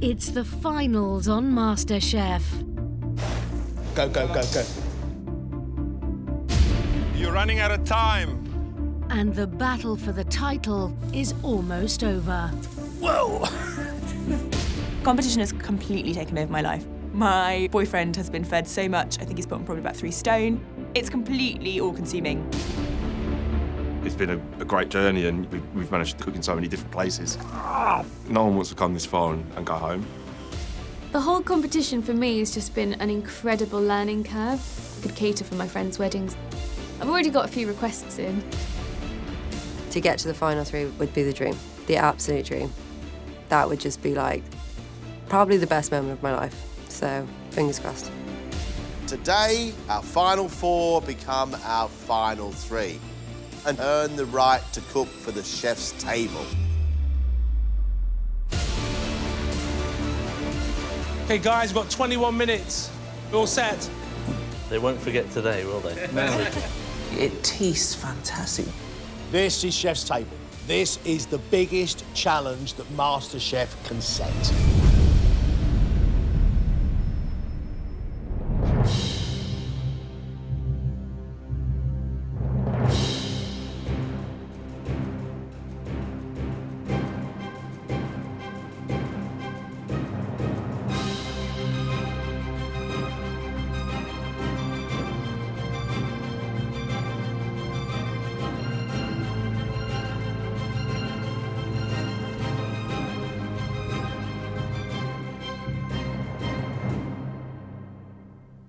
It's the finals on MasterChef. Go, go, go, go. You're running out of time. And the battle for the title is almost over. Whoa! Competition has completely taken over my life. My boyfriend has been fed so much, I think he's put on probably about 3 stone. It's completely all-consuming. It's been a great journey, and we've managed to cook in so many different places. No one wants to come this far and go home. The whole competition for me has just been an incredible learning curve. I could cater for my friends' weddings. I've already got a few requests in. To get to the final 3 would be the dream, the absolute dream. That would just be like, probably the best moment of my life. So, fingers crossed. Today, our final 4 become our final 3 and earn the right to cook for the chef's table. Okay, guys, we've got 21 minutes. We're all set. They won't forget today, will they? No. It tastes fantastic. This is Chef's Table. This is the biggest challenge that MasterChef can set.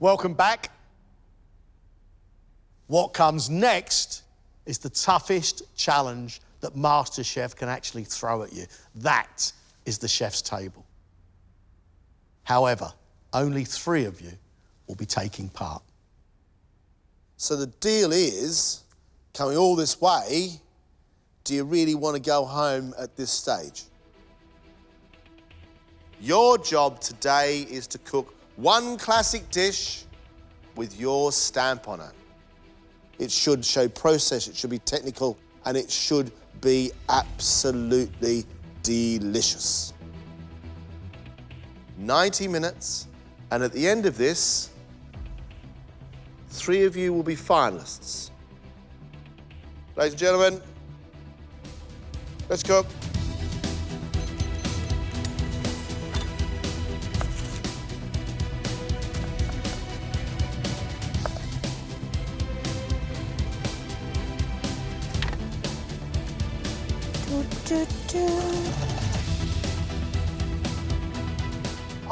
Welcome back. What comes next is the toughest challenge that MasterChef can actually throw at you. That is the chef's table. However, only 3 of you will be taking part. So the deal is, coming all this way, do you really want to go home at this stage? Your job today is to cook 1 classic dish with your stamp on it. It should show process, it should be technical, and it should be absolutely delicious. 90 minutes, and at the end of this, 3 of you will be finalists. Ladies and gentlemen, let's cook.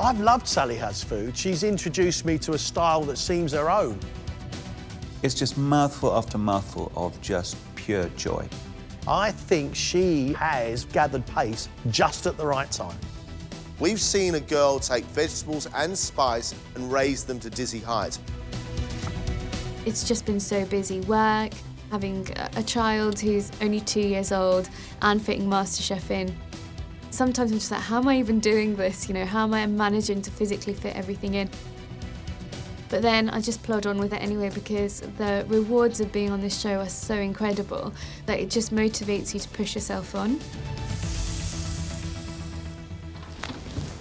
I've loved Sally Has Food. She's introduced me to a style that seems her own. It's just mouthful after mouthful of just pure joy. I think she has gathered pace just at the right time. We've seen a girl take vegetables and spice and raise them to dizzy heights. It's just been so busy. Work, having a child who's only 2 years old and fitting MasterChef in. Sometimes I'm just like, how am I even doing this? You know, how am I managing to physically fit everything in? But then I just plod on with it anyway because the rewards of being on this show are so incredible that it just motivates you to push yourself on.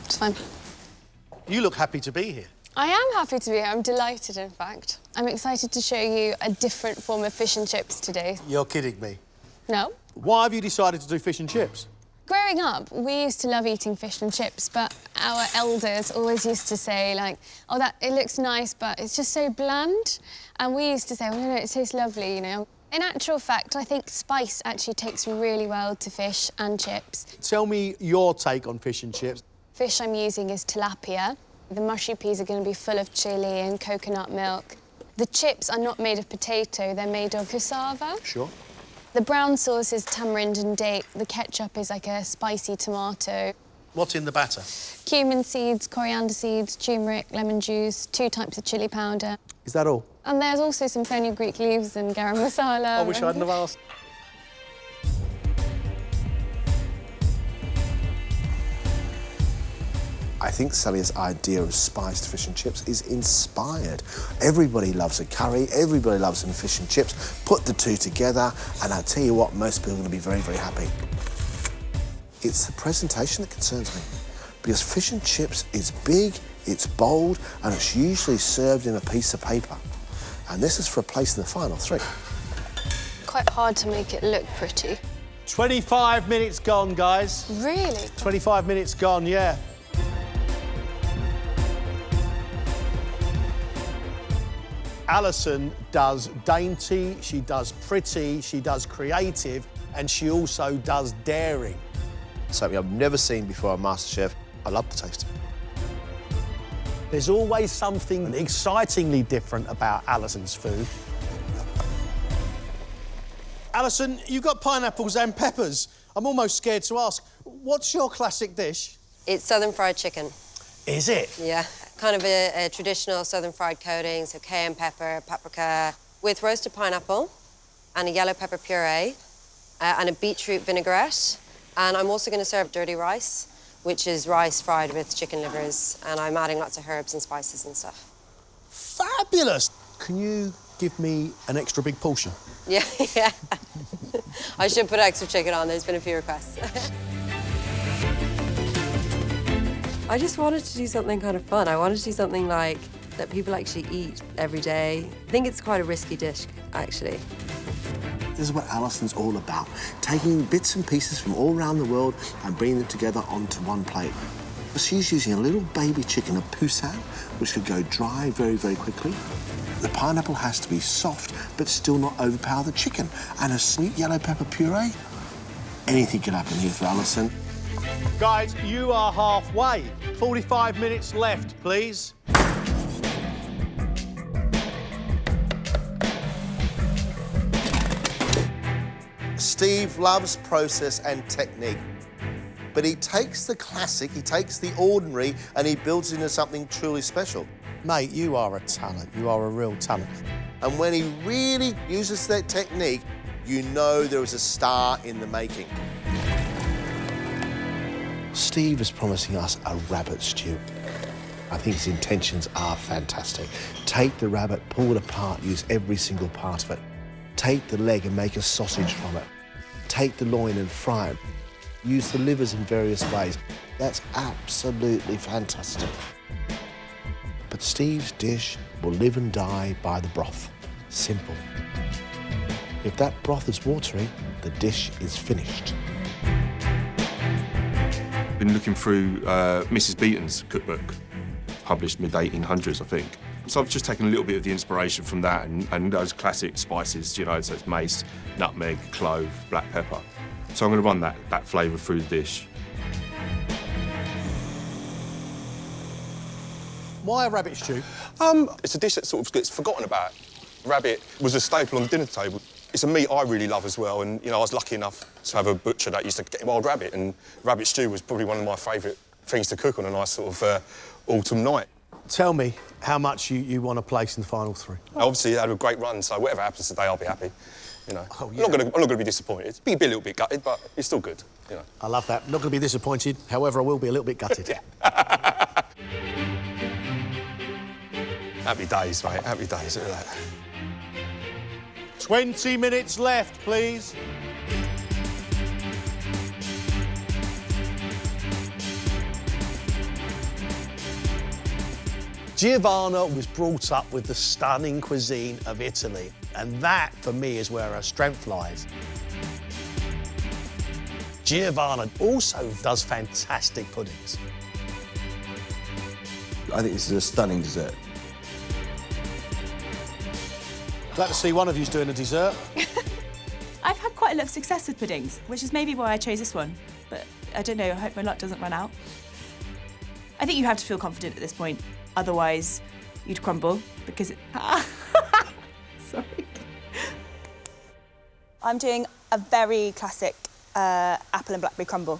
It's fine. You look happy to be here. I am happy to be here. I'm delighted, in fact. I'm excited to show you a different form of fish and chips today. You're kidding me. No. Why have you decided to do fish and chips? Growing up, we used to love eating fish and chips, but our elders always used to say, like, oh, that it looks nice, but it's just so bland. And we used to say, well, no, it tastes lovely, you know. In actual fact, I think spice actually takes really well to fish and chips. Tell me your take on fish and chips. Fish I'm using is tilapia. The mushy peas are going to be full of chilli and coconut milk. The chips are not made of potato, they're made of cassava. Sure. The brown sauce is tamarind and date. The ketchup is like a spicy tomato. What's in the batter? Cumin seeds, coriander seeds, turmeric, lemon juice, 2 types of chilli powder. Is that all? And there's also some fenugreek leaves and garam masala. I wish I hadn't have asked. I think Sally's idea of spiced fish and chips is inspired. Everybody loves a curry, everybody loves some fish and chips. Put the 2 together, and I'll tell you what, most people are going to be very, very happy. It's the presentation that concerns me. because fish and chips is big, it's bold, and it's usually served in a piece of paper. And this is for a place in the final three. Quite hard to make it look pretty. 25 minutes gone, guys. Really? 25 minutes gone, yeah. Alison does dainty, she does pretty, she does creative, and she also does daring. Something I've never seen before on MasterChef. I love the taste. There's always something excitingly different about Alison's food. Alison, you've got pineapples and peppers. I'm almost scared to ask, what's your classic dish? It's southern fried chicken. Is it? Yeah, kind of a traditional southern fried coating, so cayenne pepper, paprika, with roasted pineapple and a yellow pepper puree and a beetroot vinaigrette. And I'm also going to serve dirty rice, which is rice fried with chicken livers, and I'm adding lots of herbs and spices and stuff. Fabulous! Can you give me an extra big portion? Yeah, yeah. I should put extra chicken on. There's been a few requests. I just wanted to do something kind of fun. I wanted to do something like that people actually eat every day. I think it's quite a risky dish, actually. This is what Alison's all about, taking bits and pieces from all around the world and bringing them together onto one plate. She's using a little baby chicken, a poussin, which could go dry very, very quickly. The pineapple has to be soft, but still not overpower the chicken. And a sweet yellow pepper puree. Anything can happen here for Alison. Guys, you are halfway. 45 minutes left, please. Steve loves process and technique, but he takes the classic, he takes the ordinary, and he builds it into something truly special. Mate, you are a talent. You are a real talent. And when he really uses that technique, you know there is a star in the making. Steve is promising us a rabbit stew. I think his intentions are fantastic. Take the rabbit, pull it apart, use every single part of it. Take the leg and make a sausage from it. Take the loin and fry it. Use the livers in various ways. That's absolutely fantastic. But Steve's dish will live and die by the broth. Simple. If that broth is watery, the dish is finished. Been looking through Mrs. Beaton's cookbook, published mid-1800s, I think. So I've just taken a little bit of the inspiration from that and those classic spices, you know, so it's mace, nutmeg, clove, black pepper. So I'm going to run that flavour through the dish. Why a rabbit stew? It's a dish that sort of gets forgotten about. Rabbit was a staple on the dinner table. It's a meat I really love as well, and, you know, I was lucky enough to have a butcher that used to get wild rabbit, and rabbit stew was probably one of my favourite things to cook on a nice sort of autumn night. Tell me how much you want to place in the final three. Obviously, you had a great run, so whatever happens today, I'll be happy. You know, Oh, yeah. I'm not going to be disappointed. Be a little bit gutted, but it's still good. You know. I love that. Not going to be disappointed. However, I will be a little bit gutted. Yeah. Happy days, mate. Happy days. Look at that. 20 minutes left, please. Giovanna was brought up with the stunning cuisine of Italy, and that, for me, is where her strength lies. Giovanna also does fantastic puddings. I think this is a stunning dessert. Glad to see one of you's doing a dessert. I've had quite a lot of success with puddings, which is maybe why I chose this one. But I don't know, I hope my luck doesn't run out. I think you have to feel confident at this point. Otherwise, you'd crumble, because it... Sorry. I'm doing a very classic apple and blackberry crumble.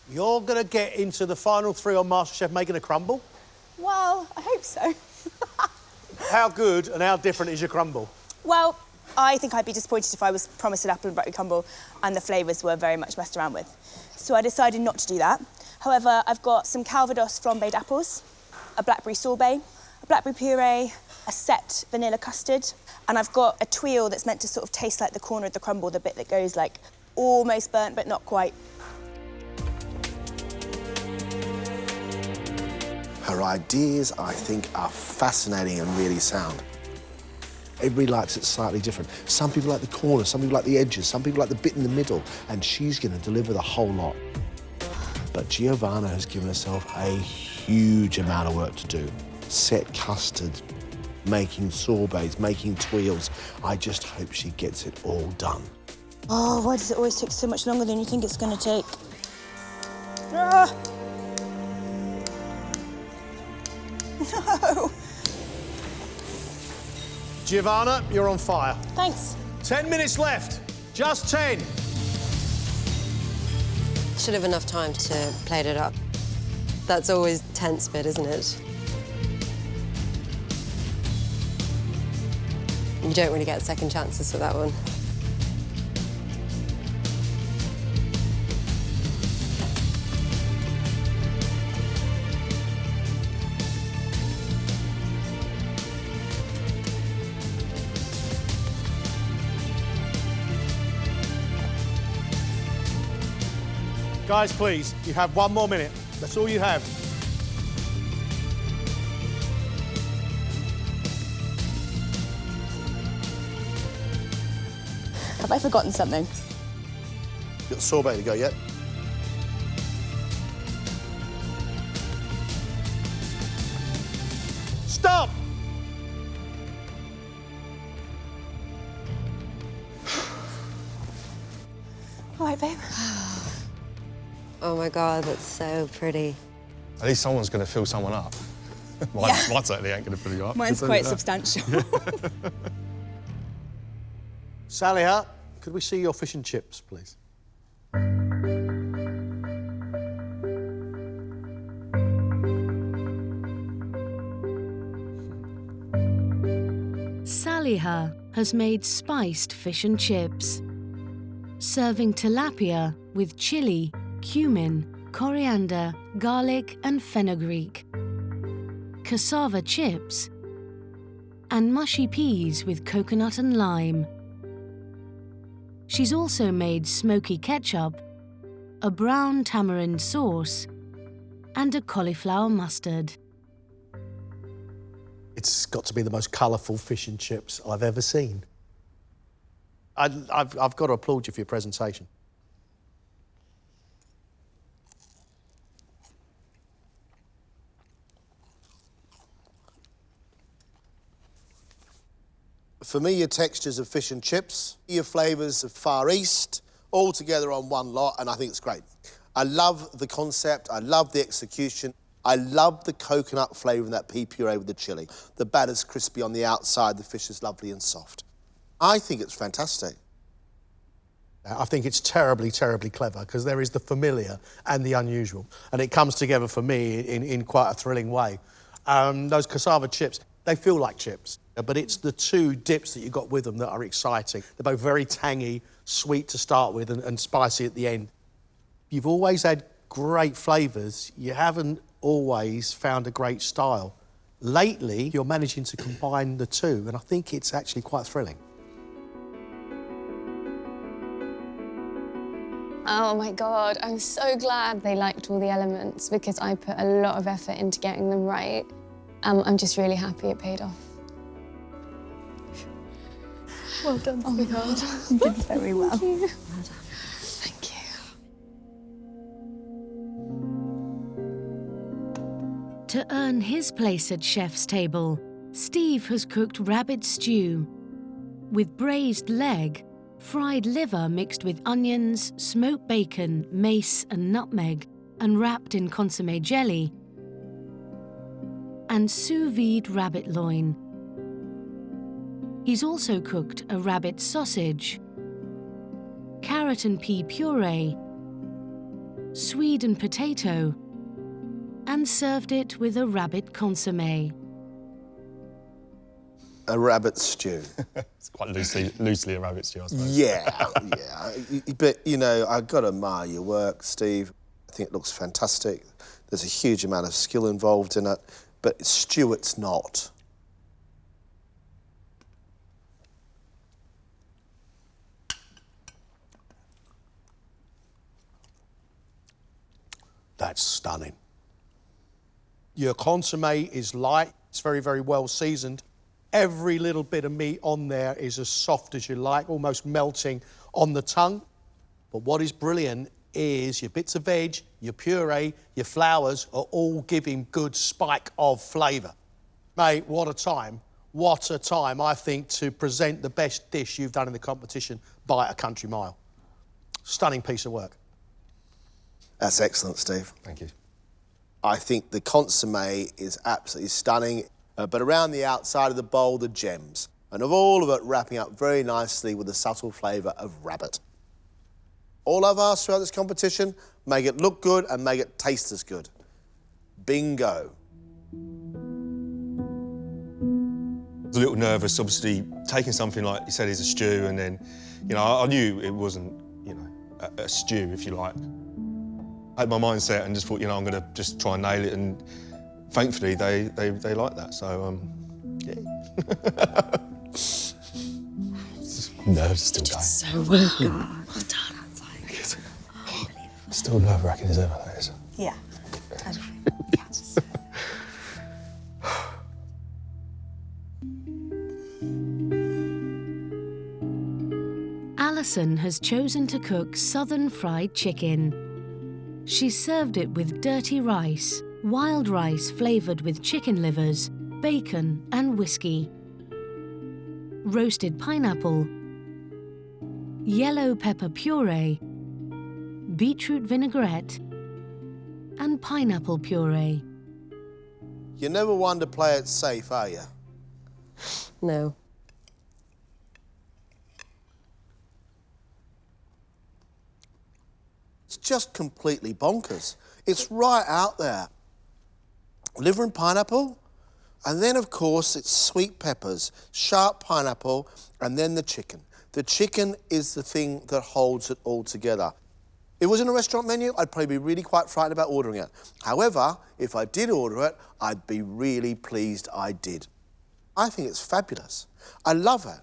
You're going to get into the final three on MasterChef making a crumble? Well, I hope so. How good and how different is your crumble? Well, I think I'd be disappointed if I was promised an apple and blackberry crumble and the flavours were very much messed around with. So I decided not to do that. However, I've got some Calvados flambéed apples, a blackberry sorbet, a blackberry puree, a set vanilla custard, and I've got a tuile that's meant to sort of taste like the corner of the crumble, the bit that goes like almost burnt but not quite. Her ideas, I think, are fascinating and really sound. Everybody likes it slightly different. Some people like the corners, some people like the edges, some people like the bit in the middle, and she's going to deliver the whole lot. But Giovanna has given herself a huge amount of work to do. Set custard, making sorbets, making tuiles. I just hope she gets it all done. Oh, why does it always take so much longer than you think it's going to take? Ah! No! Giovanna, you're on fire. Thanks. 10 minutes left. Just 10. Should have enough time to plate it up. That's always the tense bit, isn't it? You don't really get second chances for that one. Guys, please, you have 1 more minute. That's all you have. Have I forgotten something? Got the sorbet to go yet? Stop! All right, babe. Oh my God, that's so pretty. At least someone's going to fill someone up. Mine certainly ain't going to fill you up. Mine's quite substantial. Sally Hart, could we see your fish and chips, please? Saliha has made spiced fish and chips, serving tilapia with chili, cumin, coriander, garlic and fenugreek, cassava chips, and mushy peas with coconut and lime. She's also made smoky ketchup, a brown tamarind sauce, and a cauliflower mustard. It's got to be the most colourful fish and chips I've ever seen. I've got to applaud you for your presentation. For me, your textures of fish and chips, your flavours of Far East, all together on one lot, and I think it's great. I love the concept, I love the execution, I love the coconut flavour in that pea puree with the chilli. The batter's crispy on the outside, the fish is lovely and soft. I think it's fantastic. I think it's terribly, terribly clever because there is the familiar and the unusual, and it comes together for me in quite a thrilling way. Those cassava chips, they feel like chips, but it's the two dips that you've got with them that are exciting. They're both very tangy, sweet to start with, and spicy at the end. You've always had great flavours. You haven't always found a great style. Lately, you're managing to combine the two, and I think it's actually quite thrilling. Oh my God, I'm so glad they liked all the elements because I put a lot of effort into getting them right. I'm just really happy it paid off. Well done, sweetheart. You did very well. Thank you. Thank you. To earn his place at chef's table, Steve has cooked rabbit stew with braised leg, fried liver mixed with onions, smoked bacon, mace and nutmeg, and wrapped in consommé jelly, and sous vide rabbit loin. He's also cooked a rabbit sausage, carrot and pea puree, swede and potato, and served it with a rabbit consommé. A rabbit stew. It's quite loosely a rabbit stew, I suppose. Yeah, yeah. But, you know, I've got to admire your work, Steve. I think it looks fantastic. There's a huge amount of skill involved in it, but stew it's not. That's stunning. Your consommé is light, it's very, very well seasoned. Every little bit of meat on there is as soft as you like, almost melting on the tongue. But what is brilliant is your bits of veg, your puree, your flowers are all giving good spike of flavour. Mate, what a time. What a time, I think, to present the best dish you've done in the competition by a country mile. Stunning piece of work. That's excellent, Steve. Thank you. I think the consommé is absolutely stunning, but around the outside of the bowl, the gems. And of all of it, wrapping up very nicely with the subtle flavour of rabbit. All I've asked throughout this competition, make it look good and make it taste as good. Bingo. I was a little nervous, obviously, taking something like you said is a stew, and then, you know, I knew it wasn't, you know, a stew, if you like. I had my mindset and just thought, you know, I'm going to just try and nail it, and thankfully they like that, so, yeah. Nerves still going. So well done. Still nerve-wracking as ever, that is. Yeah. Alison has chosen to cook southern fried chicken. She served it with dirty rice, wild rice flavoured with chicken livers, bacon and whiskey, roasted pineapple, yellow pepper puree, beetroot vinaigrette and pineapple puree. You're never one to play it safe, are you? No. It's just completely bonkers. It's right out there. Liver and pineapple, and then, of course, it's sweet peppers, sharp pineapple, and then the chicken. The chicken is the thing that holds it all together. If it was in a restaurant menu, I'd probably be really quite frightened about ordering it. However, if I did order it, I'd be really pleased I did. I think it's fabulous. I love it.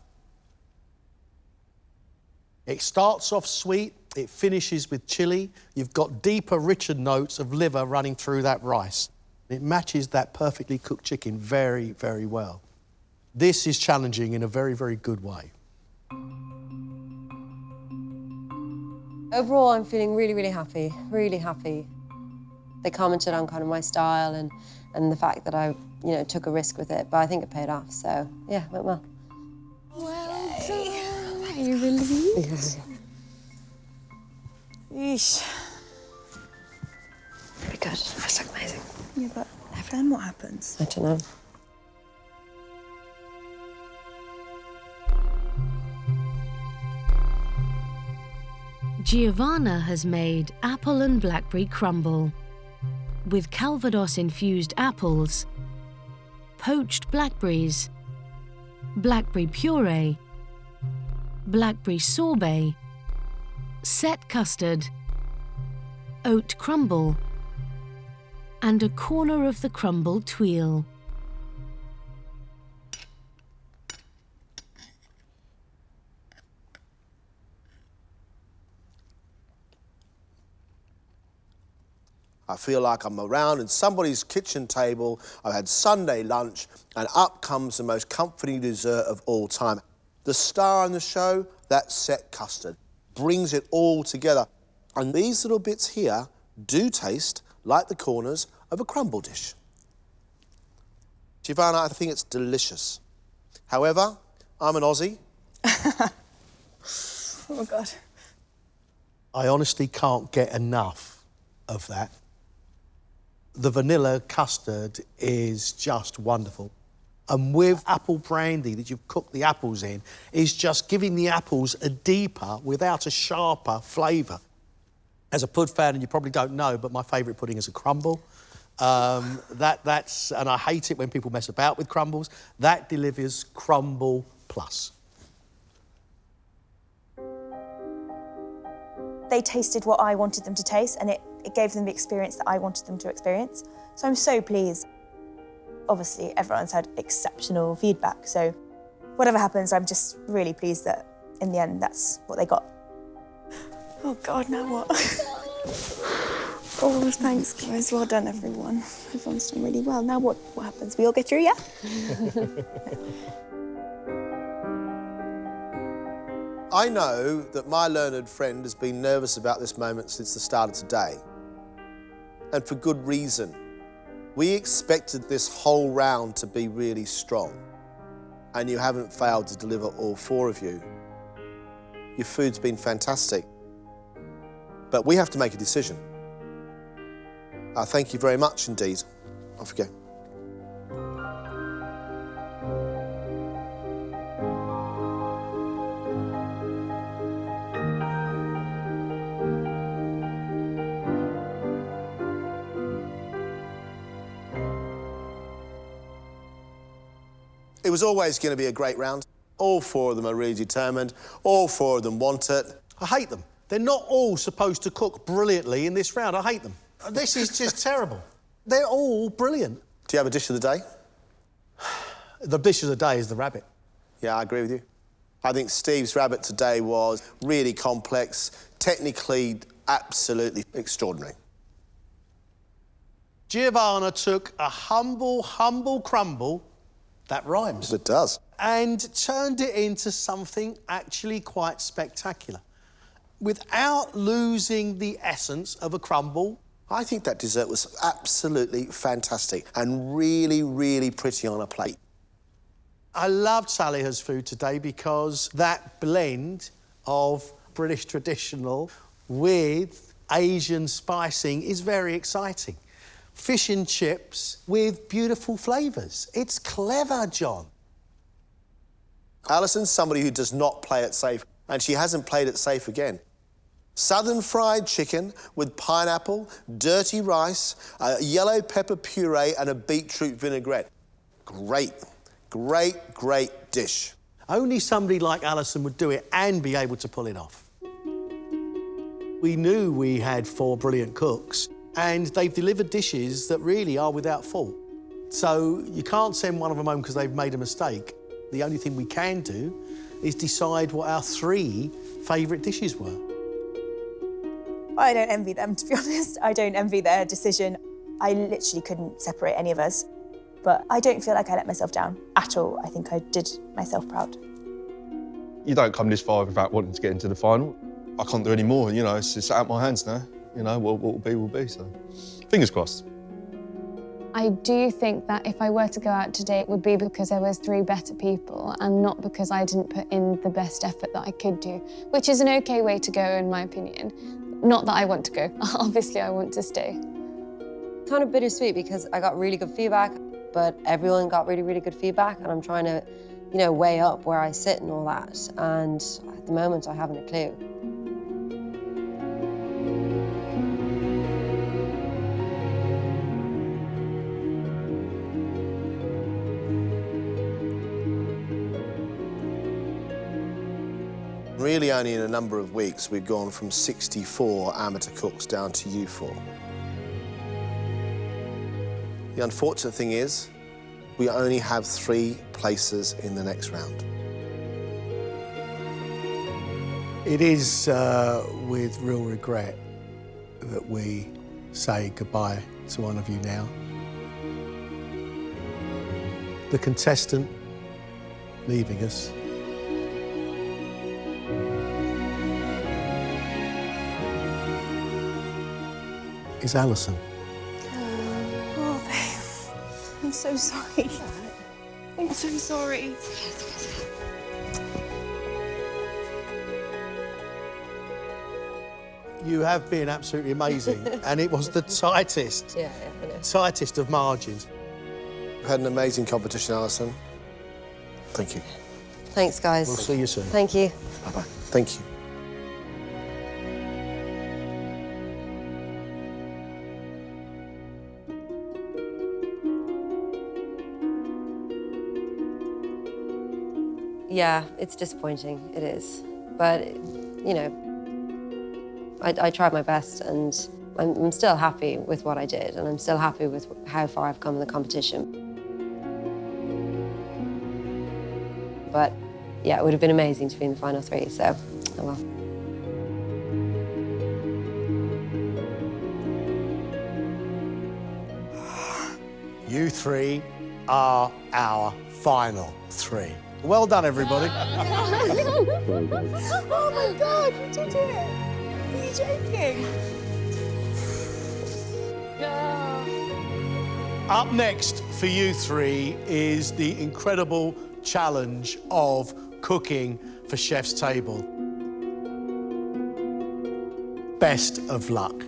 It starts off sweet, it finishes with chilli. You've got deeper, richer notes of liver running through that rice. It matches that perfectly cooked chicken very, very well. This is challenging in a very, very good way. Overall, I'm feeling really, really happy, really happy. They commented on kind of my style and the fact that I, you know, took a risk with it, but I think it paid off, so yeah, it went well. Well done. Are you relieved? Yeesh. Pretty good. That's amazing. Yeah, but then what happens? I don't know. Giovanna has made apple and blackberry crumble with Calvados-infused apples, poached blackberries, blackberry puree, blackberry sorbet, set custard, oat crumble, and a corner of the crumble tuile. I feel like I'm around in somebody's kitchen table. I've had Sunday lunch, and up comes the most comforting dessert of all time. The star on the show, that set custard, brings it all together. And these little bits here do taste like the corners of a crumble dish. Giovanna, I think it's delicious. However, I'm an Aussie. Oh, God. I honestly can't get enough of that. The vanilla custard is just wonderful. And with apple brandy that you've cooked the apples in, is just giving the apples a deeper, without a sharper flavour. As a pud fan, and you probably don't know, but my favourite pudding is a crumble. And I hate it when people mess about with crumbles. That delivers crumble plus. They tasted what I wanted them to taste, and it gave them the experience that I wanted them to experience. So I'm so pleased. Obviously, everyone's had exceptional feedback, so whatever happens, I'm just really pleased that in the end, that's what they got. Oh God, now what? Oh, thanks, guys. Well done, everyone. Everyone's done really well. Now what happens? We all get through, yeah? I know that my learned friend has been nervous about this moment since the start of today. And for good reason. We expected this whole round to be really strong. And you haven't failed to deliver, all four of you. Your food's been fantastic. But we have to make a decision. Thank you very much indeed. Off you go. It was always going to be a great round. All four of them are really determined. All four of them want it. I hate them. They're not all supposed to cook brilliantly in this round. I hate them. This is just terrible. They're all brilliant. Do you have a dish of the day? The dish of the day is the rabbit. Yeah, I agree with you. I think Steve's rabbit today was really complex, technically absolutely extraordinary. Giovanna took a humble crumble, that rhymes. It does. And turned it into something actually quite spectacular. Without losing the essence of a crumble. I think that dessert was absolutely fantastic and really, really pretty on a plate. I loved Saliha's food today because that blend of British traditional with Asian spicing is very exciting. Fish and chips with beautiful flavours. It's clever, John. Alison's somebody who does not play it safe, and she hasn't played it safe again. Southern fried chicken with pineapple, dirty rice, a yellow pepper puree and a beetroot vinaigrette. Great, great, great dish. Only somebody like Alison would do it and be able to pull it off. We knew we had four brilliant cooks, and they've delivered dishes that really are without fault. So you can't send one of them home because they've made a mistake. The only thing we can do is decide what our three favourite dishes were. I don't envy them, to be honest. I don't envy their decision. I literally couldn't separate any of us. But I don't feel like I let myself down at all. I think I did myself proud. You don't come this far without wanting to get into the final. I can't do any more, you know, it's just out of my hands now. You know, what will be, will be, so fingers crossed. I do think that if I were to go out today, it would be because there was three better people and not because I didn't put in the best effort that I could do, which is an okay way to go, in my opinion. Not that I want to go. Obviously, I want to stay. Kind of bittersweet because I got really good feedback, but everyone got really, really good feedback, and I'm trying to, you know, weigh up where I sit and all that. And at the moment, I haven't a clue. Really only in a number of weeks we've gone from 64 amateur cooks down to you four. The unfortunate thing is we only have 3 places in the next round. It is with real regret that we say goodbye to one of you now. The contestant leaving us. Is Alison. Oh, babe. I'm so sorry. I'm so sorry. You have been absolutely amazing, and it was the tightest, tightest of margins. We've had an amazing competition, Alison. Thank you. Thanks, guys. We'll see you soon. Thank you. Bye-bye. Thank you. Yeah, it's disappointing, it is. But, you know, I tried my best, and I'm still happy with what I did, and I'm still happy with how far I've come in the competition. But, yeah, it would have been amazing to be in the final 3, so, oh well. You three are our final three. Well done, everybody. Oh my God, you did it! Are you joking? Up next for you three is the incredible challenge of cooking for Chef's Table. Best of luck.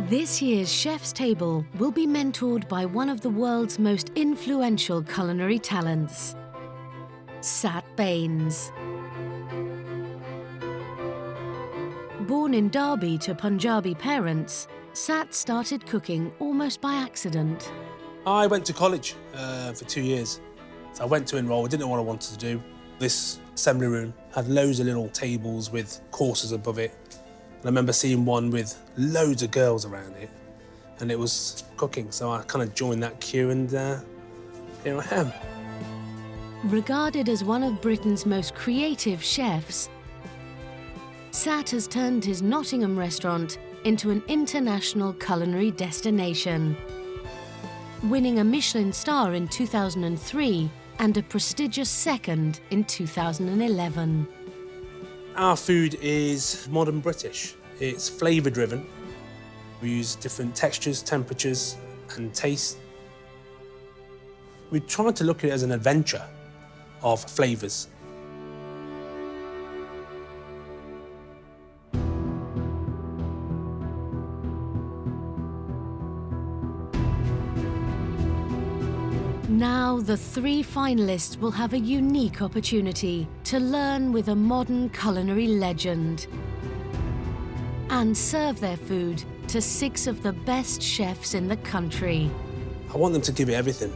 This year's Chef's Table will be mentored by one of the world's most influential culinary talents, Sat Bains. Born in Derby to Punjabi parents, Sat started cooking almost by accident. I went to college for 2 years. So I went to enroll, I didn't know what I wanted to do. This assembly room had loads of little tables with courses above it. And I remember seeing one with loads of girls around it, and it was cooking. So I kind of joined that queue, and here I am. Regarded as one of Britain's most creative chefs, Sat has turned his Nottingham restaurant into an international culinary destination, winning a Michelin star in 2003 and a prestigious second in 2011. Our food is modern British. It's flavour-driven. We use different textures, temperatures, and taste. We try to look at it as an adventure of flavours. Now, the three finalists will have a unique opportunity to learn with a modern culinary legend and serve their food to 6 of the best chefs in the country. I want them to give it everything.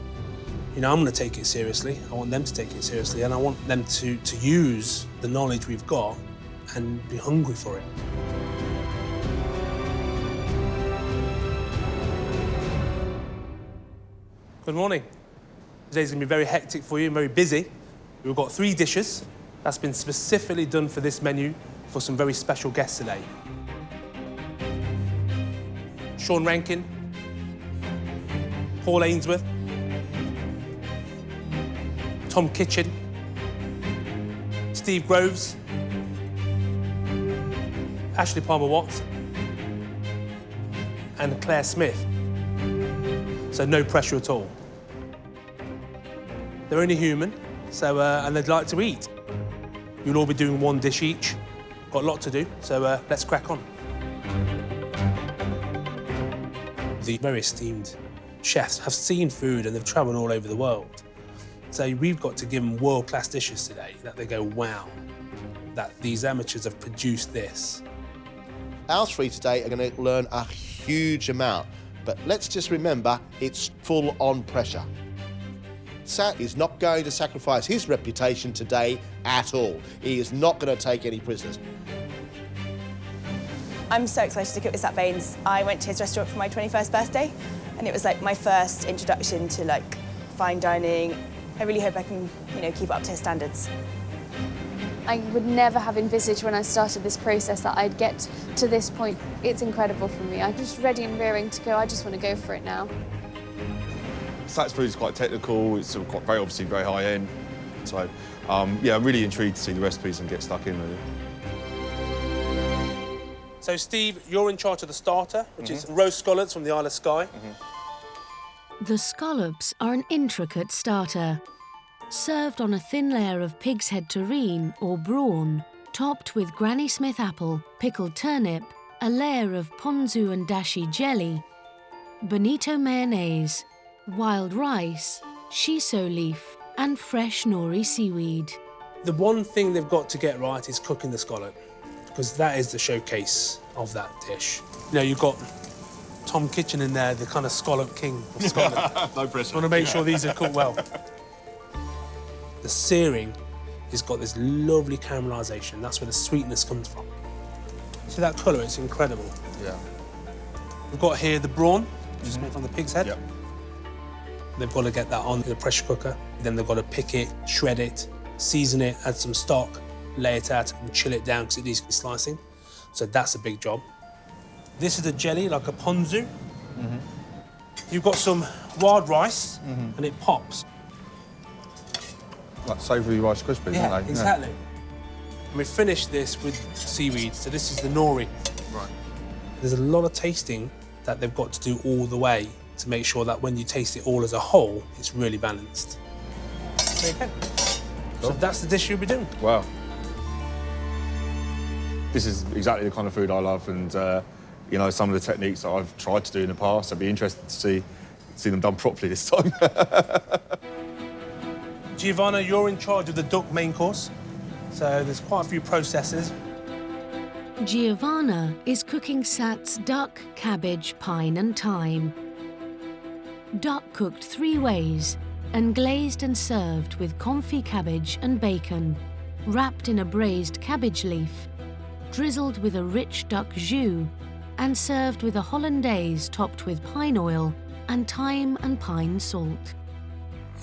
You know, I'm going to take it seriously. I want them to take it seriously, and I want them to use the knowledge we've got and be hungry for it. Good morning. Today's going to be very hectic for you and very busy. We've got 3 dishes that's been specifically done for this menu for some very special guests today. Shaun Rankin, Paul Ainsworth, Tom Kitchin, Steve Groves, Ashley Palmer-Watts, and Clare Smyth. So no pressure at all. They're only human, so and they'd like to eat. You'll all be doing 1 dish each. Got a lot to do, so let's crack on. The very esteemed chefs have seen food and they've travelled all over the world. So we've got to give them world-class dishes today that they go, wow, that these amateurs have produced this. Our 3 today are going to learn a huge amount, but let's just remember it's full-on pressure. Sat is not going to sacrifice his reputation today at all. He is not going to take any prisoners. I'm so excited to cook with Sat Bains. I went to his restaurant for my 21st birthday, and it was like my first introduction to like fine dining. I really hope I can, you know, keep up to his standards. I would never have envisaged when I started this process that I'd get to this point. It's incredible for me. I'm just ready and rearing to go. I just want to go for it now. Sat's food is quite technical. It's sort of very obviously very high end. So yeah, I'm really intrigued to see the recipes and get stuck in with it. So Steve, you're in charge of the starter, which is roast scallops from the Isle of Skye. The scallops are an intricate starter, served on a thin layer of pig's head terrine or brawn, topped with Granny Smith apple, pickled turnip, a layer of ponzu and dashi jelly, bonito mayonnaise, wild rice, shiso leaf, and fresh nori seaweed. The one thing they've got to get right is cooking the scallop, because that is the showcase of that dish. You know, you've got Tom Kitchin in there, the kind of scallop king of Scotland. No pressure. Want to make sure these are cooked well. The searing has got this lovely caramelisation. That's where the sweetness comes from. See that colour? It's incredible. Yeah. We've got here the brawn, which is made from the pig's head. Yep. They've got to get that on in the pressure cooker. Then they've got to pick it, shred it, season it, add some stock, lay it out and chill it down because it needs to be slicing. So that's a big job. This is a jelly, like a ponzu. You've got some wild rice and it pops. Like savoury Rice Krispies, Yeah, aren't they? exactly. And we finish this with seaweed. So this is the nori. Right. There's a lot of tasting that they've got to do all the way to make sure that when you taste it all as a whole, it's really balanced. There you go. So that's the dish you'll be doing. Wow. This is exactly the kind of food I love, and you know, some of the techniques that I've tried to do in the past. I'd be interested to see them done properly this time. Giovanna, you're in charge of the duck main course. So there's quite a few processes. Giovanna is cooking Sat's duck, cabbage, pine and thyme. Duck cooked 3 ways and glazed and served with confit cabbage and bacon, wrapped in a braised cabbage leaf, drizzled with a rich duck jus and served with a hollandaise topped with pine oil and thyme and pine salt.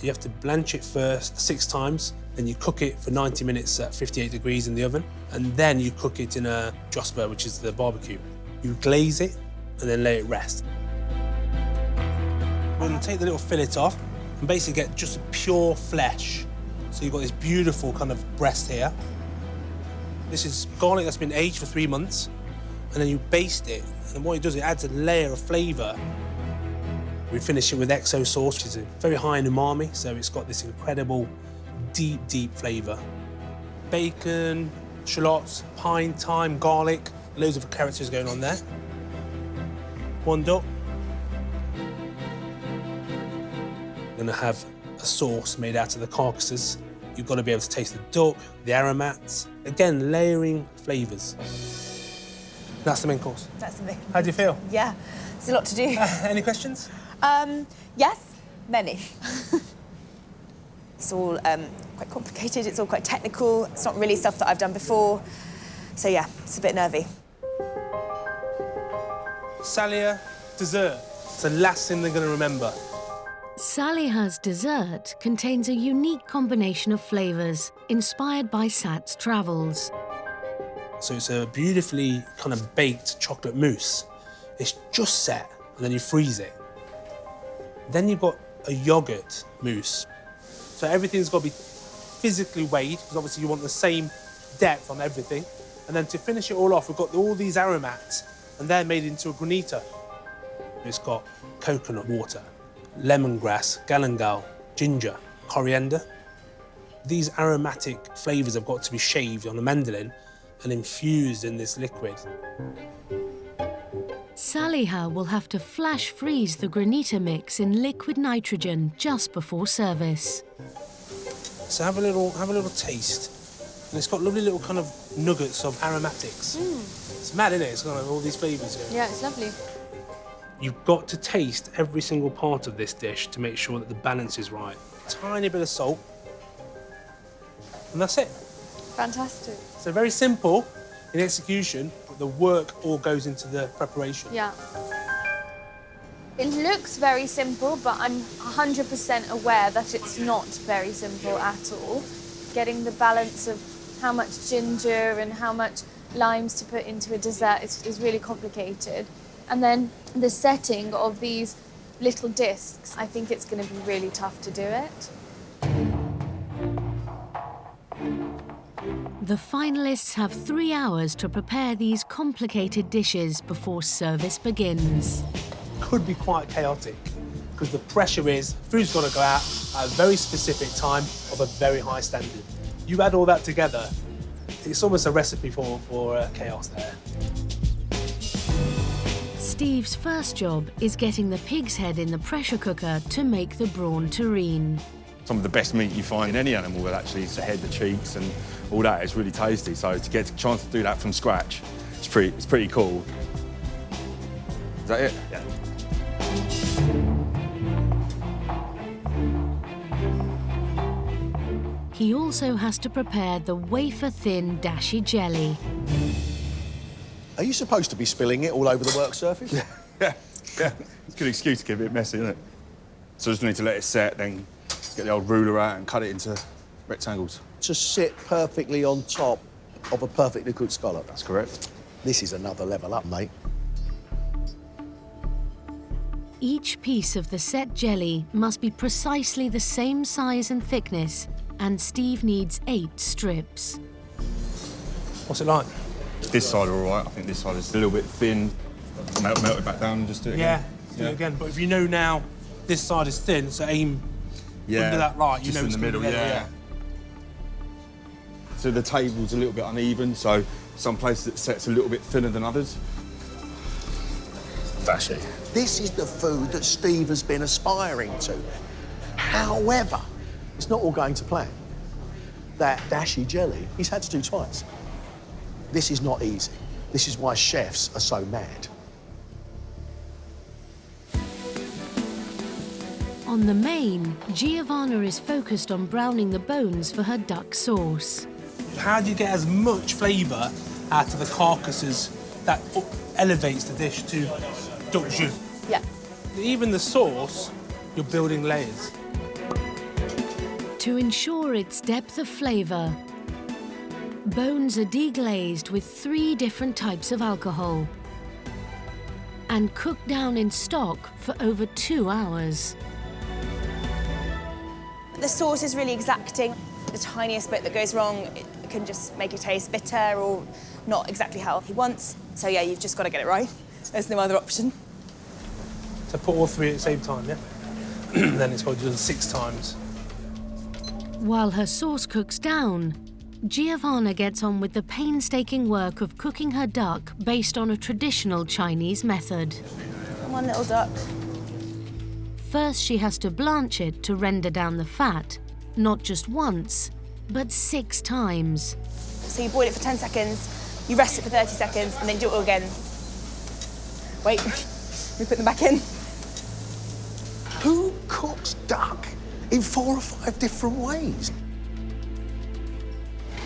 You have to blanch it first 6 times, then you cook it for 90 minutes at 58 degrees in the oven, and then you cook it in a josper, which is the barbecue. You glaze it and then let it rest. We're going to take the little fillet off and basically get just pure flesh. So you've got this beautiful kind of breast here. This is garlic that's been aged for 3 months, and then you baste it, and what it does, it adds a layer of flavour. We finish it with XO sauce, which is very high in umami, so it's got this incredible, deep, deep flavour. Bacon, shallots, pine, thyme, garlic, loads of characters going on there. 1 duck. We're going to have a sauce made out of the carcasses. You've got to be able to taste the duck, the aromats. Again, layering flavours. That's the main course. That's the main. How do you feel? Yeah, it's a lot to do. Any questions? Yes, many. It's all quite complicated, it's all quite technical. It's not really stuff that I've done before. So yeah, it's a bit nervy. Salia dessert. It's the last thing they're going to remember. Saliha's dessert contains a unique combination of flavours inspired by Sat's travels. So it's a beautifully kind of baked chocolate mousse. It's just set, and then you freeze it. Then you've got a yoghurt mousse. So everything's got to be physically weighed, because obviously you want the same depth on everything. And then to finish it all off, we've got all these aromats, and they're made into a granita. It's got coconut water, lemongrass, galangal, ginger, coriander. These aromatic flavours have got to be shaved on a mandolin and infused in this liquid. Saliha will have to flash freeze the granita mix in liquid nitrogen just before service. So have a little taste. And it's got lovely little kind of nuggets of aromatics. It's mad, isn't it? It's got all these flavours going. Yeah, it's lovely. You've got to taste every single part of this dish to make sure that the balance is right. Tiny bit of salt, and that's it. Fantastic. So very simple in execution, but the work all goes into the preparation. Yeah. It looks very simple, but I'm 100% aware that it's not very simple at all. Getting the balance of how much ginger and how much limes to put into a dessert is really complicated. And then the setting of these little discs, I think it's going to be really tough to do it. The finalists have 3 hours to prepare these complicated dishes before service begins. Could be quite chaotic, because the pressure is food's got to go out at a very specific time of a very high standard. You add all that together, it's almost a recipe for chaos there. Steve's first job is getting the pig's head in the pressure cooker to make the brawn terrine. Some of the best meat you find in any animal, well, actually, is the head, the cheeks, and all that. It's really tasty. So to get a chance to do that from scratch, it's pretty cool. Is that it? Yeah. He also has to prepare the wafer-thin dashi jelly. Are you supposed to be spilling it all over the work surface? Yeah. It's a good excuse to get a bit messy, isn't it? So I just need to let it set, then get the old ruler out and cut it into rectangles. To sit perfectly on top of a perfectly cooked scallop. That's correct. This is another level up, mate. Each piece of the set jelly must be precisely the same size and thickness, and Steve needs 8 strips. What's it like? This side all right. I think this side is a little bit thin. Melt it back down and just do it again. Do it again. But if you know now this side is thin, so aim under that right. You just know in it's the middle, gonna be there, yeah. So the table's a little bit uneven, so some places it sets a little bit thinner than others. Vashy. This is the food that Steve has been aspiring to. However, it's not all going to plan. That dashi jelly, he's had to do twice. This is not easy. This is why chefs are so mad. On the main, Giovanna is focused on browning the bones for her duck sauce. How do you get as much flavour out of the carcasses that elevates the dish to duck jus? Yeah. Even the sauce, you're building layers. To ensure its depth of flavour, bones are deglazed with 3 different types of alcohol and cooked down in stock for over 2 hours. The sauce is really exacting. The tiniest bit that goes wrong, it can just make it taste bitter or not exactly how he wants. So yeah, you've just got to get it right. There's no other option. So put all 3 at the same time, yeah? Then it's got to do it 6 times. While her sauce cooks down, Giovanna gets on with the painstaking work of cooking her duck based on a traditional Chinese method. Come on, little duck. First, she has to blanch it to render down the fat, not just once, but 6 times. So you boil it for 10 seconds, you rest it for 30 seconds, and then do it all again. Wait, we put them back in. Who cooks duck in 4 or 5 different ways?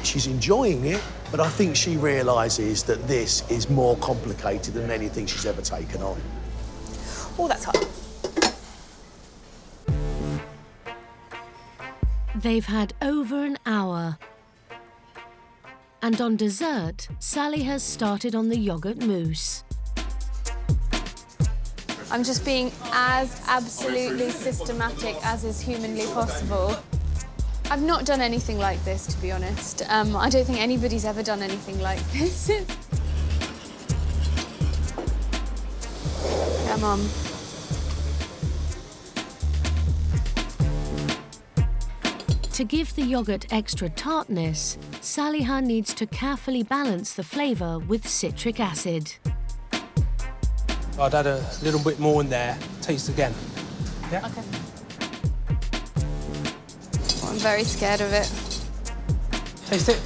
She's enjoying it, but I think she realises that this is more complicated than anything she's ever taken on. Oh, that's hot. They've had over an hour. And on dessert, Sally has started on the yoghurt mousse. I'm just being as absolutely systematic as is humanly possible. I've not done anything like this, to be honest. I don't think anybody's ever done anything like this. Come on. To give the yoghurt extra tartness, Saliha needs to carefully balance the flavour with citric acid. I'd add a little bit more in there. Taste again. Yeah? Okay. Oh, I'm very scared of it. Taste it.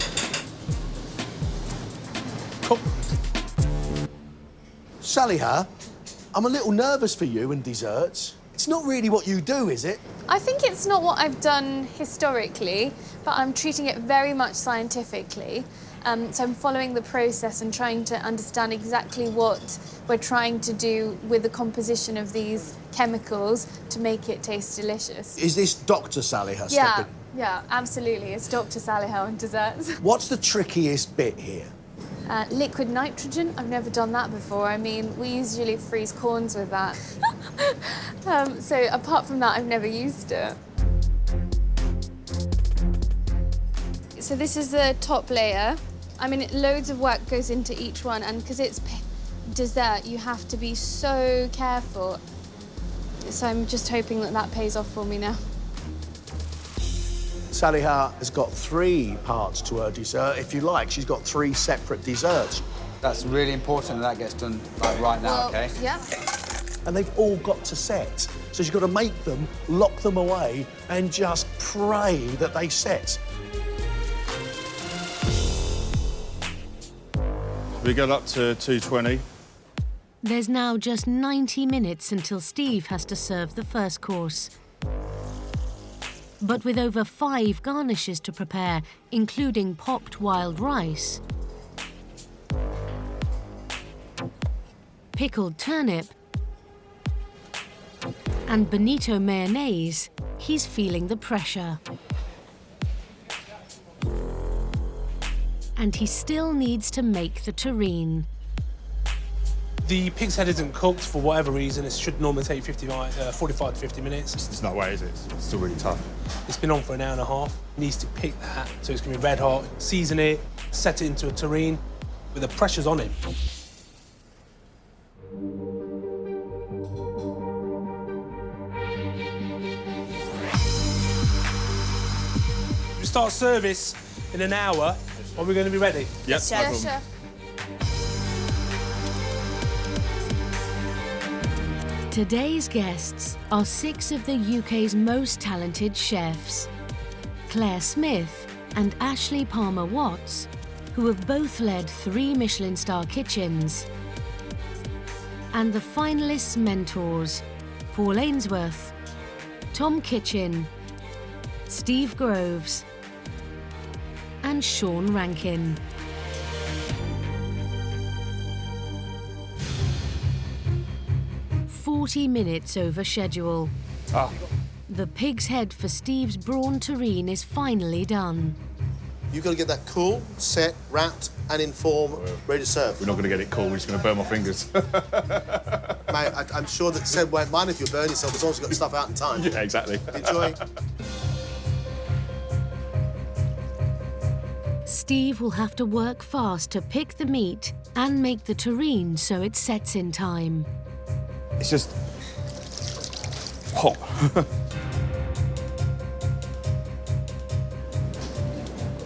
Cool. Saliha, I'm a little nervous for you in desserts. It's not really what you do, is it? I think it's not what I've done historically, but I'm treating it very much scientifically. So I'm following the process and trying to understand exactly what we're trying to do with the composition of these chemicals to make it taste delicious. Is this Dr. Saliha Yeah, stepping? yeah, absolutely. It's Dr. Saliha on desserts. What's the trickiest bit here? Liquid nitrogen, I've never done that before. I mean, we usually freeze corns with that. So apart from that, I've never used it. So this is the top layer. I mean, loads of work goes into each one, and because it's dessert, you have to be so careful. So I'm just hoping that that pays off for me now. Saliha has got 3 parts to her dessert. If you like, she's got 3 separate desserts. That's really important that gets done like right now, okay? Yeah. And they've all got to set. So she's got to make them, lock them away, and just pray that they set. We got up to 220. There's now just 90 minutes until Steve has to serve the first course. But with over 5 garnishes to prepare, including popped wild rice, pickled turnip, and bonito mayonnaise, he's feeling the pressure. and he still needs to make the terrine. The pig's head isn't cooked for whatever reason. It should normally take 45 to 50 minutes. It's no way, is it? It's still really tough. It's been on for an hour and a half. Needs to pick that, so it's going to be red hot. Season it, set it into a terrine with the pressures on it. We start service in an hour. Are we going to be ready? Yes, Yes, chef. Today's guests are 6 of the UK's most talented chefs. Clare Smyth and Ashley Palmer-Watts, who have both led 3 Michelin star kitchens. And the finalists' mentors, Paul Ainsworth, Tom Kitchin, Steve Groves, and Shaun Rankin. "40 minutes over schedule. The pig's head for Steve's brawn terrine is finally done. You've got to get that cool, set, wrapped, and in form, ready to serve. We're not going to get it cool, we're just going to burn my fingers. Mate, I'm sure that Seb won't mind if you burn yourself, as long as you've got stuff out in time. Yeah, exactly. Enjoy. Steve will have to work fast to pick the meat and make the terrine so it sets in time. It's just hot.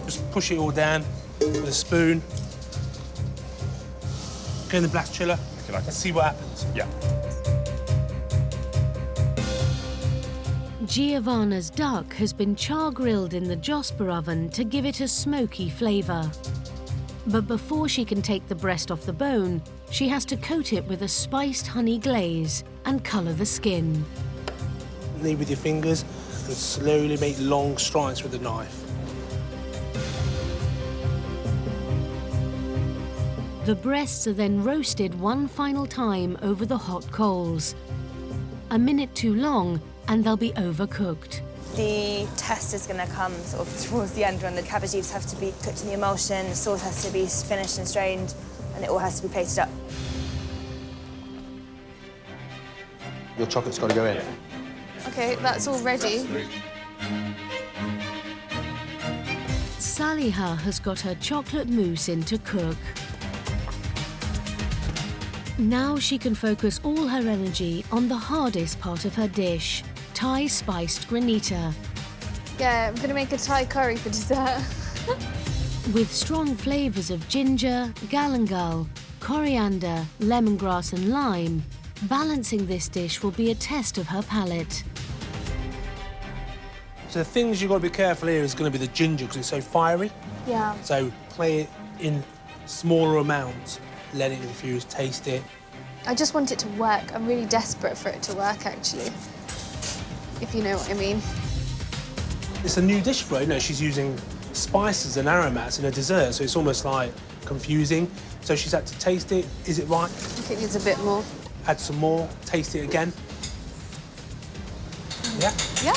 Just push it all down with a spoon. Go in the black chiller. Let's see what happens. Yeah. Giovanna's duck has been char-grilled in the Josper oven to give it a smoky flavour. But before she can take the breast off the bone, she has to coat it with a spiced honey glaze and colour the skin. Knead with your fingers and slowly make long strikes with the knife. The breasts are then roasted one final time over the hot coals. A minute too long and they'll be overcooked. The test is going to come sort of towards the end when the cabbage leaves have to be cooked in the emulsion, the sauce has to be finished and strained, and it all has to be plated up. Your chocolate's got to go in. OK, that's all ready. Saliha has got her chocolate mousse in to cook. Now she can focus all her energy on the hardest part of her dish, Thai spiced granita. Yeah, I'm going to make a Thai curry for dessert. With strong flavours of ginger, galangal, coriander, lemongrass and lime, balancing this dish will be a test of her palate. So the things you've got to be careful here is going to be the ginger because it's so fiery. Yeah. So play it in smaller amounts, let it infuse, taste it. I just want it to work. I'm really desperate for it to work, actually, if you know what I mean. It's a new dish for her, you know, she's using spices and aromats in a dessert, so it's almost like confusing. So she's had to taste it. Is it right? I think it's a bit more. Add some more, taste it again. Yeah? Yeah.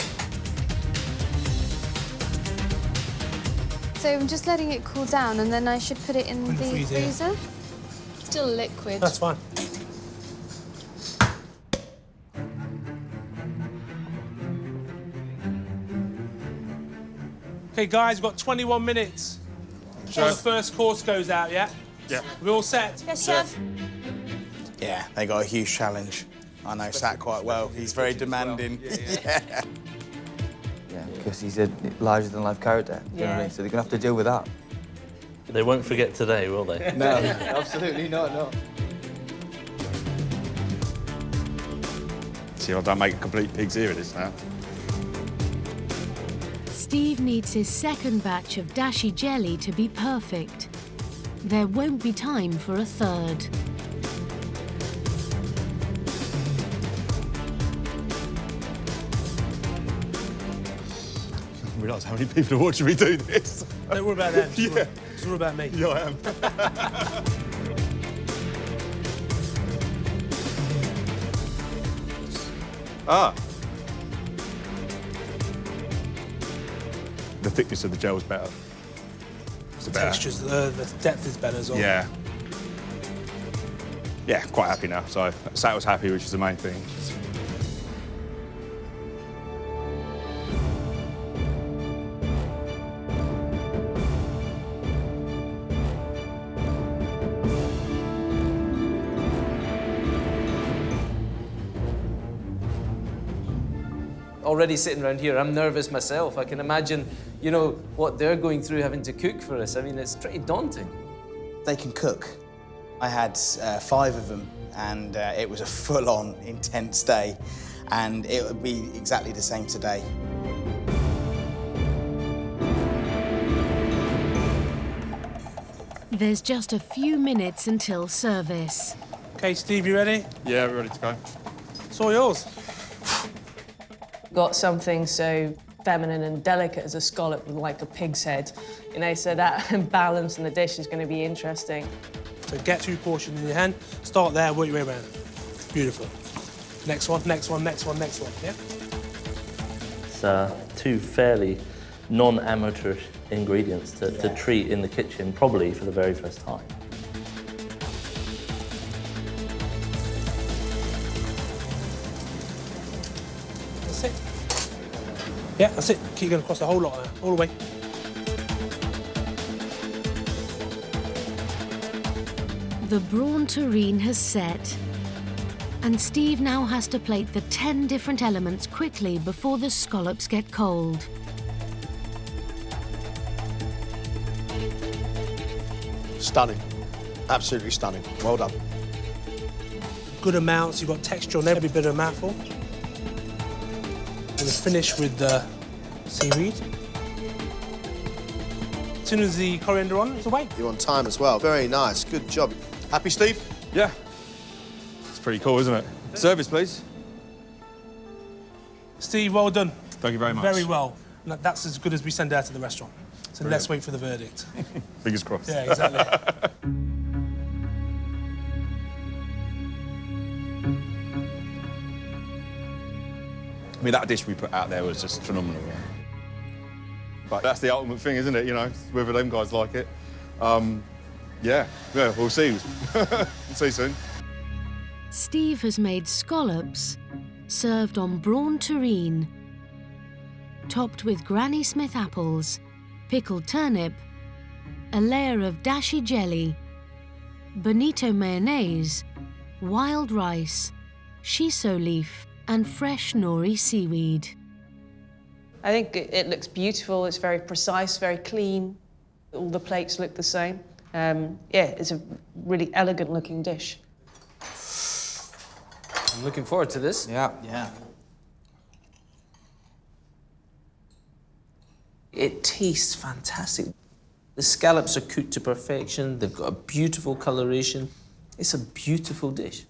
So I'm just letting it cool down and then I should put it in the freezer. Still liquid. That's fine. OK, guys, we've got 21 minutes. So the first course goes out, yeah? Yeah. We're all set? Yes, chef. Yeah, they got a huge challenge. I know Sat quite well. He's very demanding. Yeah. Yeah, because he's a larger-than-life character. You know what I mean? So they're going to have to deal with that. They won't forget today, will they? No, absolutely not, no. See, I don't make a complete pig's ear of this now. Steve needs his second batch of dashi jelly to be perfect. There won't be time for a third. I realise how many people are watching me do this. Don't worry about them. Yeah. It's all about me. Yeah, I am. Ah. The thickness of the gel is better. The textures, the depth is better as well. Yeah. Yeah, quite happy now. So Sat was happy, which is the main thing. Already sitting around here, I'm nervous myself. I can imagine, you know, what they're going through having to cook for us. I mean, it's pretty daunting. They can cook. I had 5 of them, and it was a full-on, intense day, and it would be exactly the same today. There's just a few minutes until service. OK, Steve, you ready? Yeah, we're ready to go. It's all yours. Got something so feminine and delicate as a scallop with like a pig's head, you know, so that balance in the dish is going to be interesting. So get 2 portions in your hand, start there, work your way around. Beautiful. Next one, next one, next one, next one, yeah? It's 2 fairly non-amateur ingredients to treat in the kitchen, probably for the very first time. That's it. Yeah, that's it. Keep going across the whole lot there, all the way. The brawn terrine has set, and Steve now has to plate the 10 different elements quickly before the scallops get cold. Stunning. Absolutely stunning. Well done. Good amounts, you've got texture on every bit of mouthful. We're going to finish with the seaweed. As soon as the coriander on, it's away. You're on time as well. Very nice. Good job. Happy, Steve? Yeah. It's pretty cool, isn't it? Service, please. Steve, well done. Thank you very much. Very well. That's as good as we send out to the restaurant. So Brilliant. Let's wait for the verdict. Fingers crossed. Yeah, exactly. I mean, that dish we put out there was just phenomenal. But that's the ultimate thing, isn't it? You know, whether them guys like it. Yeah, we'll see. We'll see soon. Steve has made scallops, served on brawn terrine, topped with Granny Smith apples, pickled turnip, a layer of dashi jelly, bonito mayonnaise, wild rice, shiso leaf, and fresh nori seaweed. I think it looks beautiful, it's very precise, very clean. All the plates look the same. Yeah, it's a really elegant looking dish. I'm looking forward to this. Yeah. Yeah. It tastes fantastic. The scallops are cooked to perfection. They've got a beautiful coloration. It's a beautiful dish.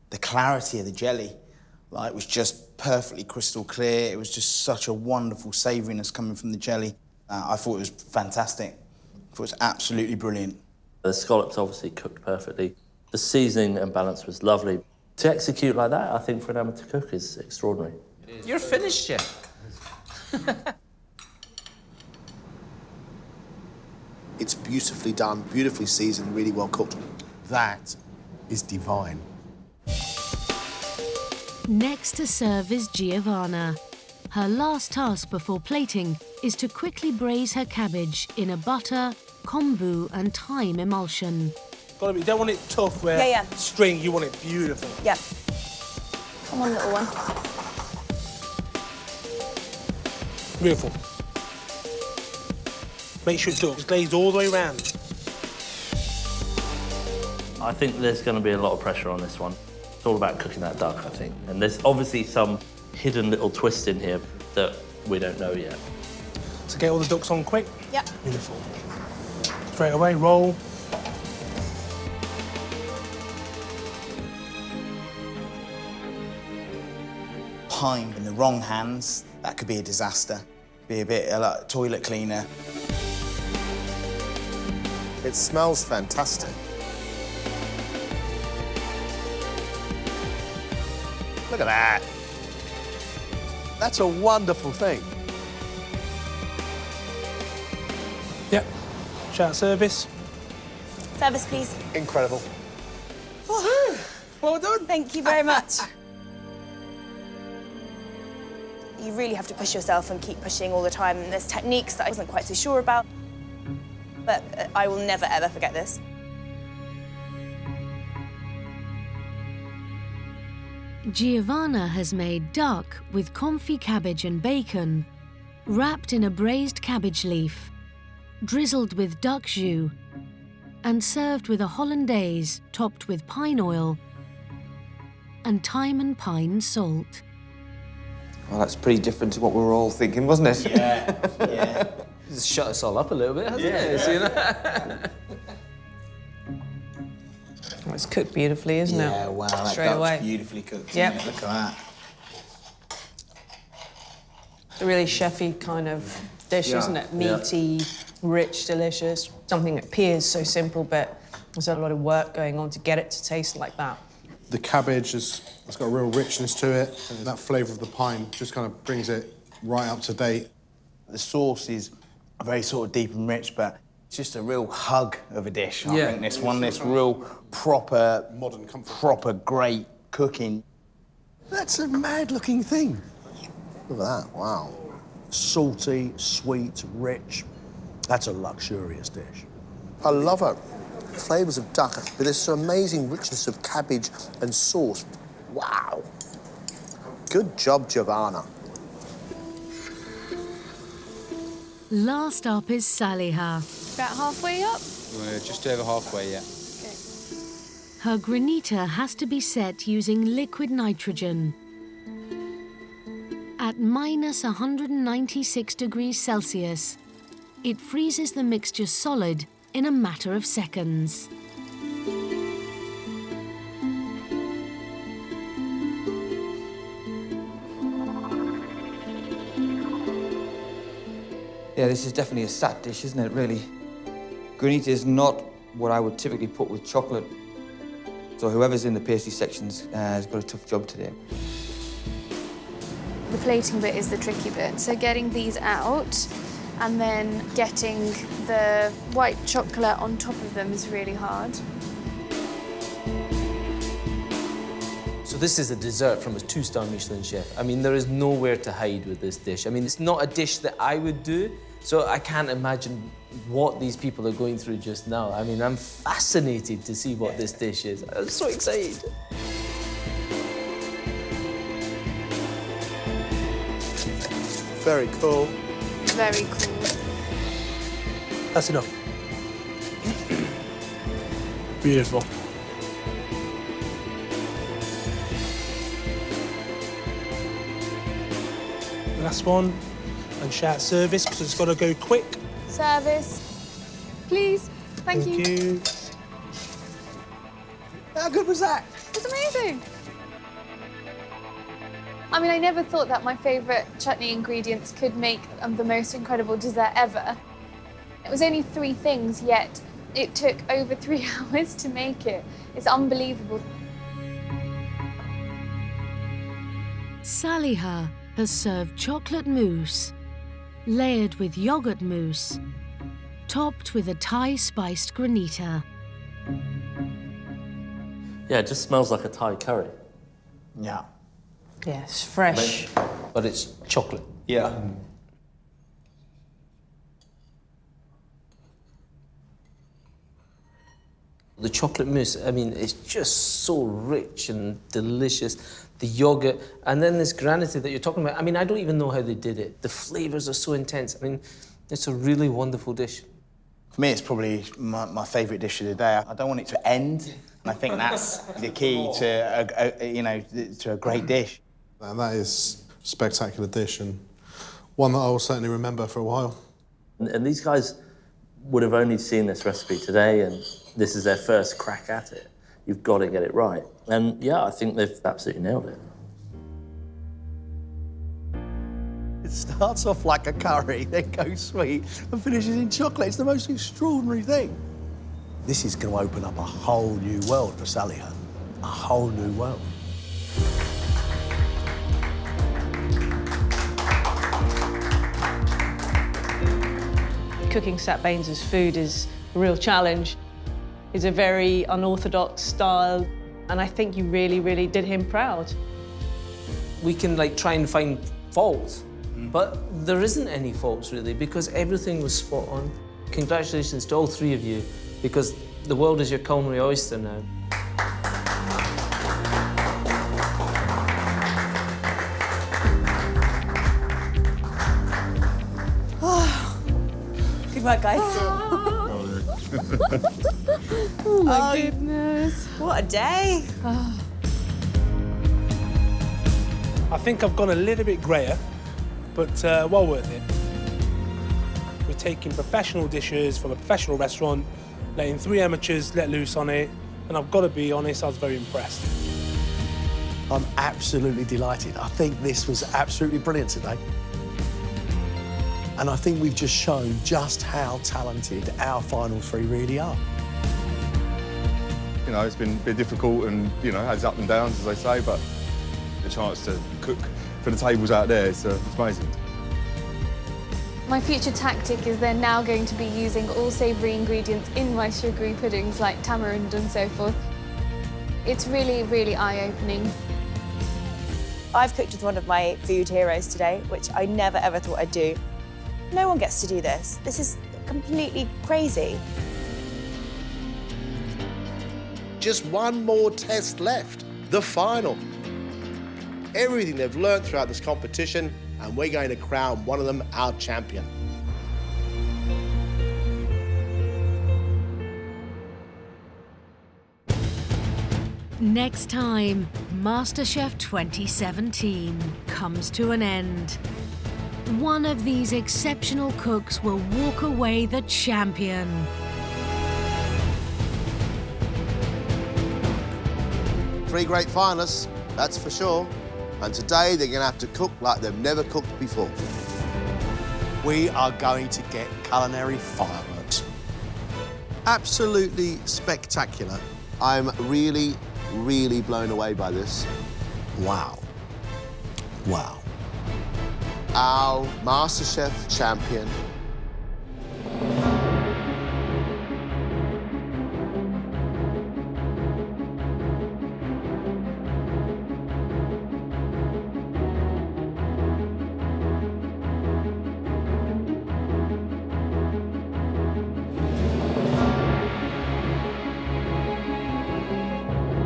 The clarity of the jelly, like, was just perfectly crystal clear. It was just such a wonderful savouriness coming from the jelly. I thought it was fantastic. I thought it was absolutely brilliant. The scallops obviously cooked perfectly. The seasoning and balance was lovely. To execute like that, I think, for an amateur cook is extraordinary. You're finished, Chef. It's beautifully done, beautifully seasoned, really well cooked. That is divine. Next to serve is Giovanna. Her last task before plating is to quickly braise her cabbage in a butter, kombu and thyme emulsion. You don't want it tough where string, you want it beautiful. Yeah. Come on, little one. Beautiful. Make sure it's glazed all the way around. I think there's going to be a lot of pressure on this one. It's all about cooking that duck, I think. And there's obviously some hidden little twist in here that we don't know yet. So get all the ducks on quick. Yep. Beautiful. Straight away, roll. Pine in the wrong hands, that could be a disaster. Be a bit like a toilet cleaner. It smells fantastic. Look at that. That's a wonderful thing. Yep. Shout service. Service, please. Incredible. Well done. Thank you very much. You really have to push yourself and keep pushing all the time. And there's techniques that I wasn't quite so sure about, but I will never, ever forget this. Giovanna has made duck with confit cabbage and bacon, wrapped in a braised cabbage leaf, drizzled with duck jus, and served with a hollandaise topped with pine oil and thyme and pine salt. Well, that's pretty different to what we were all thinking, wasn't it? Yeah, yeah. It's shut us all up a little bit, hasn't it? Yeah. You know? Well, it's cooked beautifully, isn't it? Yeah, wow, that Straight duck's away. beautifully cooked. Yep. Isn't it? Look at that. A really chefy kind of dish, Yeah. isn't it? Yeah. Meaty, rich, delicious. Something that appears so simple, but there's a lot of work going on to get it to taste like that. The cabbage it's got a real richness to it, and that flavour of the pine just kind of brings it right up to date. The sauce is very sort of deep and rich, but it's just a real hug of a dish. I Yeah. think this real proper, modern comfort, proper great cooking. That's a mad-looking thing. Look at that, wow. Salty, sweet, rich. That's a luxurious dish. I love it. Flavours of duck, but this amazing richness of cabbage and sauce. Wow. Good job, Giovanna. Last up is Saliha. About halfway up? We're just over halfway, yeah. Her granita has to be set using liquid nitrogen. At minus 196 degrees Celsius, it freezes the mixture solid in a matter of seconds. Yeah, this is definitely a Sat dish, isn't it, really? Granita is not what I would typically put with chocolate. So whoever's in the pastry sections has got a tough job today. The plating bit is the tricky bit. So getting these out and then getting the white chocolate on top of them is really hard. So this is a dessert from a 2-star Michelin chef. I mean, there is nowhere to hide with this dish. I mean, it's not a dish that I would do, so I can't imagine what these people are going through just now. I mean, I'm fascinated to see what this dish is. I'm so excited. Very cool. Very cool. That's enough. Beautiful. Last one, and shout service, because it's got to go quick. Service, please. Thank you. How good was that? It's amazing. I mean, I never thought that my favourite chutney ingredients could make the most incredible dessert ever. It was only 3 things, yet it took over 3 hours to make it. It's unbelievable. Saliha has served chocolate mousse, layered with yogurt mousse, topped with a Thai-spiced granita. Yeah, it just smells like a Thai curry. Yeah. Yeah, it's fresh. But it's chocolate. Yeah. The chocolate mousse, I mean, it's just so rich and delicious. The yogurt, and then this granita that you're talking about. I mean, I don't even know how they did it. The flavours are so intense. I mean, it's a really wonderful dish. For me, it's probably my favourite dish of the day. I don't want it to end, and I think that's the key to to a great dish. And that is a spectacular dish, and one that I will certainly remember for a while. And these guys would have only seen this recipe today, and this is their first crack at it. You've got to get it right. And yeah, I think they've absolutely nailed it. It starts off like a curry, then goes sweet, and finishes in chocolate. It's the most extraordinary thing. This is going to open up a whole new world for Saliha. A whole new world. Cooking Sat Bains' food is a real challenge. It's a very unorthodox style, and I think you really, really did him proud. We can like try and find faults, but there isn't any faults really, because everything was spot on. Congratulations to all three of you, because the world is your culinary oyster now. Good work, guys. Oh my goodness. What a day. I think I've gone a little bit greyer, but well worth it. We're taking professional dishes from a professional restaurant, letting 3 amateurs let loose on it, and I've got to be honest, I was very impressed. I'm absolutely delighted. I think this was absolutely brilliant today. And I think we've just shown just how talented our final 3 really are. You know, it's been a bit difficult and, you know, has up and downs, as they say, but the chance to cook for the tables out there, it's amazing. My future tactic is they're now going to be using all savoury ingredients in my sugary puddings like tamarind and so forth. It's really, really eye-opening. I've cooked with one of my food heroes today, which I never ever thought I'd do. No one gets to do this. This is completely crazy. Just one more test left, the final. Everything they've learnt throughout this competition, and we're going to crown one of them our champion. Next time, MasterChef 2017 comes to an end. One of these exceptional cooks will walk away the champion. Three great finalists, that's for sure. And today they're going to have to cook like they've never cooked before. We are going to get culinary fireworks. Absolutely spectacular. I'm really, really blown away by this. Wow. Wow. Our MasterChef champion